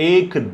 1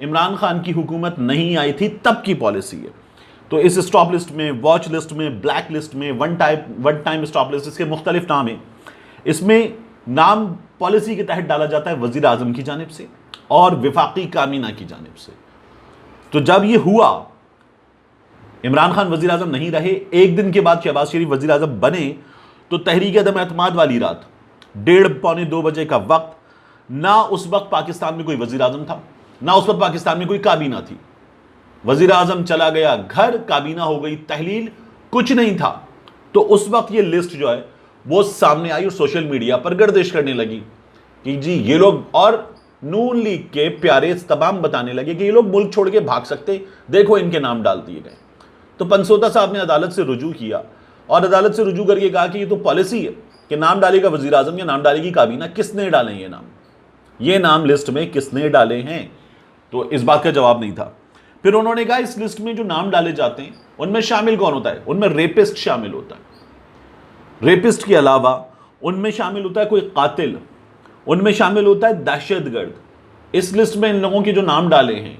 عمران خان کی حکومت نہیں آئی تھی تب کی پالیسی ہے. تو اس اسٹاپ لسٹ میں، واچ لسٹ میں، بلیک لسٹ میں، ون ٹائم اسٹاپ لسٹ، اس کے مختلف نام ہیں. اس میں نام پالیسی کے تحت ڈالا جاتا ہے وزیر اعظم کی جانب سے اور وفاقی کابینہ کی جانب سے. تو جب یہ ہوا، عمران خان وزیر اعظم نہیں رہے، ایک دن کے بعد شہباز شریف وزیر اعظم بنے، تو تحریک عدم اعتماد والی رات 1:30-2 بجے کا وقت، نہ اس وقت پاکستان میں کوئی وزیر اعظم تھا، نہ اس وقت پاکستان میں کوئی کابینہ تھی. وزیر اعظم چلا گیا گھر، کابینہ ہو گئی تحلیل، کچھ نہیں تھا. تو اس وقت یہ لسٹ جو ہے وہ سامنے آئی اور سوشل میڈیا پر گردش کرنے لگی کہ جی یہ لوگ، اور نون لیگ کے پیارے تمام بتانے لگے کہ یہ لوگ ملک چھوڑ کے بھاگ سکتے، دیکھو ان کے نام ڈال دیے گئے. تو پنسوتا صاحب نے عدالت سے رجوع کیا اور عدالت سے رجوع کر کے کہا کہ یہ تو پالیسی ہے کہ نام ڈالے گا وزیر اعظم یا نام ڈالے گی کابینہ. کس نے ڈالے یہ نام لسٹ میں کس نے ڈالے ہیں؟ تو اس بات کا جواب نہیں تھا. پھر انہوں نے کہا اس لسٹ میں جو نام ڈالے جاتے ہیں ان میں شامل کون ہوتا ہے؟ ان میں ریپسٹ شامل ہوتا ہے. ریپسٹ کے علاوہ ان میں شامل ہوتا ہے کوئی قاتل، ان میں شامل ہوتا ہے دہشت گرد. اس لسٹ میں ان لوگوں کے جو نام ڈالے ہیں،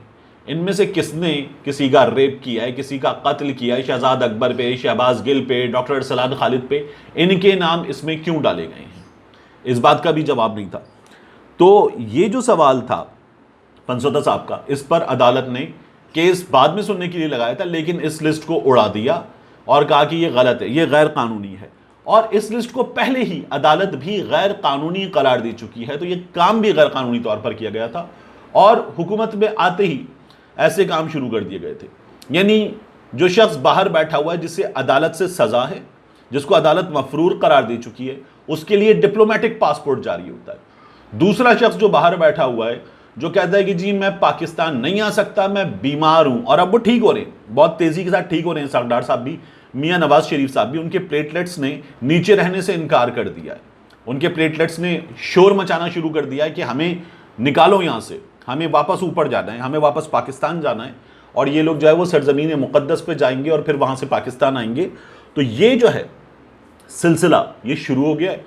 ان میں سے کس نے کسی کا ریپ کیا ہے، کسی کا قتل کیا ہے، شہزاد اکبر پہ، شہباز گل پہ، ڈاکٹر ارسلان خالد پہ، ان کے نام اس میں کیوں ڈالے گئے ہیں؟ اس بات کا بھی جواب نہیں تھا. تو یہ جو سوال تھا پنسوتا صاحب کا، اس پر عدالت نے کیس بعد میں سننے کے لیے لگایا تھا، لیکن اس لسٹ کو اڑا دیا اور کہا کہ یہ غلط ہے، یہ غیر قانونی ہے. اور اس لسٹ کو پہلے ہی عدالت بھی غیر قانونی قرار دے چکی ہے. تو یہ کام بھی غیر قانونی طور پر کیا گیا تھا اور حکومت میں آتے ہی ایسے کام شروع کر دیے گئے تھے. یعنی جو شخص باہر بیٹھا ہوا ہے، جسے عدالت سے سزا ہے، جس کو عدالت مفرور قرار دے چکی ہے، اس کے لیے ڈپلومیٹک پاسپورٹ جاری ہوتا ہے. دوسرا شخص جو باہر بیٹھا ہوا ہے، جو کہتا ہے کہ جی میں پاکستان نہیں آ سکتا، میں بیمار ہوں، اور اب وہ ٹھیک ہو رہے ہیں، بہت تیزی کے ساتھ ٹھیک ہو رہے ہیں. سردار صاحب بھی، میاں نواز شریف صاحب بھی، ان کے پلیٹلیٹس نے نیچے رہنے سے انکار کر دیا ہے. ان کے پلیٹلیٹس نے شور مچانا شروع کر دیا ہے کہ ہمیں نکالو یہاں سے، ہمیں واپس اوپر جانا ہے، ہمیں واپس پاکستان جانا ہے. اور یہ لوگ جو ہے وہ سرزمین مقدس پہ جائیں گے اور پھر وہاں سے پاکستان آئیں گے. تو یہ جو ہے سلسلہ یہ شروع ہو گیا ہے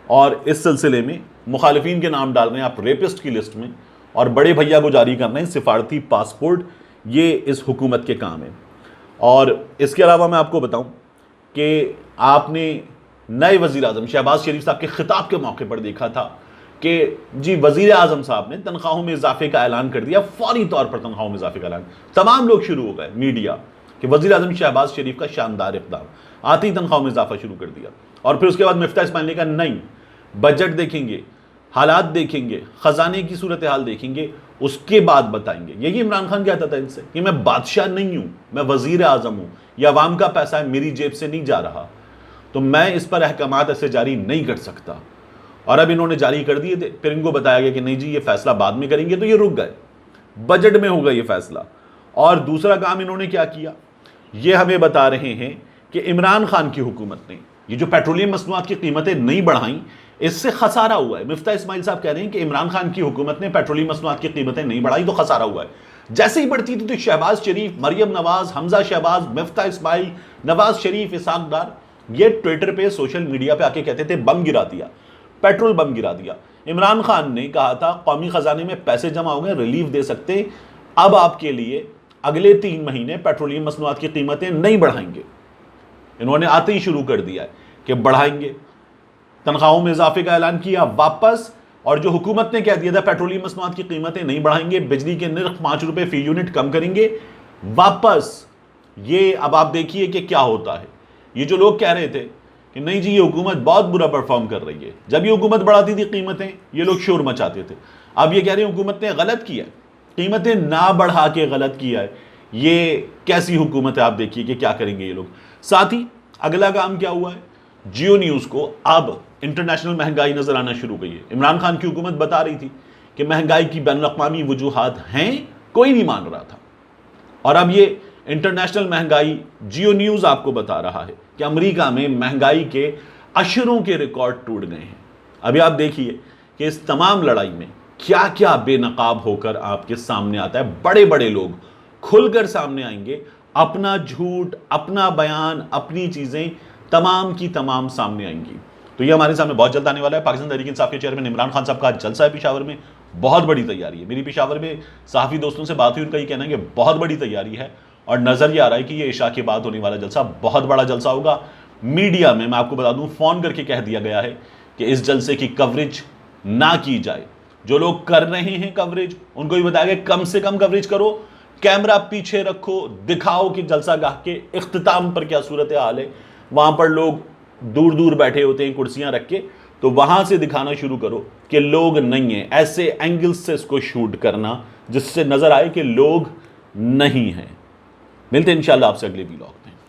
اور اس سلسلے میں مخالفین کے نام ڈال رہے ہیں آپ ریپسٹ کی لسٹ میں، اور بڑے بھیا کو جاری کر رہے ہیں سفارتی پاسپورٹ. یہ اس حکومت کے کام ہے. اور اس کے علاوہ میں آپ کو بتاؤں کہ آپ نے نئے وزیر اعظم شہباز شریف صاحب کے خطاب کے موقع پر دیکھا تھا کہ جی وزیر اعظم صاحب نے تنخواہوں میں اضافے کا اعلان کر دیا، فوری طور پر تنخواہوں میں اضافے کا اعلان. تمام لوگ شروع ہو گئے، میڈیا، کہ وزیر اعظم شہباز شریف کا شاندار اقدام، آتے ہی تنخواہوں میں اضافہ شروع کر دیا. اور پھر اس کے بعد مفتاح اسماعیل نے کہا نہیں، بجٹ دیکھیں گے، حالات دیکھیں گے، خزانے کی صورتحال دیکھیں گے، اس کے بعد بتائیں گے. یہی عمران خان کہتا تھا ان سے کہ میں بادشاہ نہیں ہوں، میں وزیر اعظم ہوں، یہ عوام کا پیسہ ہے، میری جیب سے نہیں جا رہا، تو میں اس پر احکامات ایسے جاری نہیں کر سکتا. اور اب انہوں نے جاری کر دیے تھے، پھر ان کو بتایا گیا کہ نہیں جی یہ فیصلہ بعد میں کریں گے، تو یہ رک گئے. بجٹ میں ہوگا یہ فیصلہ. اور دوسرا کام انہوں نے کیا کیا، یہ ہمیں بتا رہے ہیں کہ عمران خان کی حکومت نے یہ جو پیٹرولیم مصنوعات کی قیمتیں نہیں بڑھائیں، اس سے خسارہ ہوا ہے. مفتاح اسماعیل صاحب کہہ رہے ہیں کہ عمران خان کی حکومت نے پیٹرولیم مصنوعات کی قیمتیں نہیں بڑھائی تو خسارہ ہوا ہے. جیسے ہی بڑھتی تھی تو شہباز شریف، مریم نواز، حمزہ شہباز، مفتاح اسماعیل، نواز شریف، اسحاق ڈار، یہ ٹویٹر پہ، سوشل میڈیا پہ آ کے کہتے تھے بم گرا دیا، پیٹرول بم گرا دیا. عمران خان نے کہا تھا قومی خزانے میں پیسے جمع ہو گئے، ریلیف دے سکتے، اب آپ کے لیے اگلے 3 مہینے پیٹرولیم مصنوعات کی قیمتیں نہیں بڑھائیں گے. انہوں نے آتے ہی شروع کر دیا ہے کہ بڑھائیں گے. تنخواہوں میں اضافے کا اعلان کیا واپس، اور جو حکومت نے کہہ دیا تھا پیٹرولیم مصنوعات کی قیمتیں نہیں بڑھائیں گے، بجلی کے نرخ 5 روپے فی یونٹ کم کریں گے، واپس. یہ اب آپ دیکھیے کہ کیا ہوتا ہے. یہ جو لوگ کہہ رہے تھے کہ نہیں جی یہ حکومت بہت برا پرفارم کر رہی ہے، جب یہ حکومت بڑھاتی تھی قیمتیں یہ لوگ شور مچاتے تھے، اب یہ کہہ رہے ہیں حکومت نے غلط کیا ہے، قیمتیں نہ بڑھا کے غلط کیا ہے. یہ کیسی حکومت ہے؟ آپ دیکھیے کہ کیا کریں گے یہ لوگ. ساتھ ہی اگلا کام کیا ہوا ہے، جیو نیوز کو اب انٹرنیشنل مہنگائی نظر آنا شروع گئی ہے. عمران خان کی حکومت بتا رہی تھی کہ مہنگائی کی بین الاقوامی وجوہات ہیں، کوئی نہیں مان رہا تھا، اور اب یہ انٹرنیشنل مہنگائی جیو نیوز آپ کو بتا رہا ہے کہ امریکہ میں مہنگائی کے عشروں کے ریکارڈ ٹوٹ گئے ہیں. ابھی آپ دیکھیے کہ اس تمام لڑائی میں کیا کیا بے نقاب ہو کر آپ کے سامنے آتا ہے. بڑے بڑے لوگ کھل کر سامنے آئیں گے، اپنا جھوٹ، اپنا بیان، اپنی چیزیں تمام کی تمام سامنے آئیں گی. تو یہ ہمارے سامنے بہت جلد آنے والا ہے. پاکستان تحریک انصاف کے چیئرمین عمران خان صاحب کا جلسہ ہے پشاور میں، بہت بڑی تیاری ہے. میری پشاور میں صحافی دوستوں سے بات ہوئی, ان کا یہ کہنا ہے کہ بہت بڑی تیاری ہے, اور نظر یہ آ رہا ہے کہ یہ عشاء کے بعد ہونے والا جلسہ بہت بڑا جلسہ ہوگا. میڈیا میں آپ کو بتا دوں, فون کر کے کہہ دیا گیا ہے کہ اس جلسے کی کوریج نہ کی جائے. جو لوگ کر رہے ہیں کوریج, ان کو بھی بتایا گیا کم سے کم کوریج کرو, کیمرہ پیچھے رکھو, دکھاؤ کہ جلسہ گاہ کے اختتام پر کیا صورتحال ہے. وہاں پر لوگ دور دور بیٹھے ہوتے ہیں کرسیاں رکھ کے, تو وہاں سے دکھانا شروع کرو کہ لوگ نہیں ہیں. ایسے اینگل سے اس کو شوٹ کرنا جس سے نظر آئے کہ لوگ نہیں ہیں. ملتے ہیں انشاءاللہ آپ سے اگلے ویلاگ.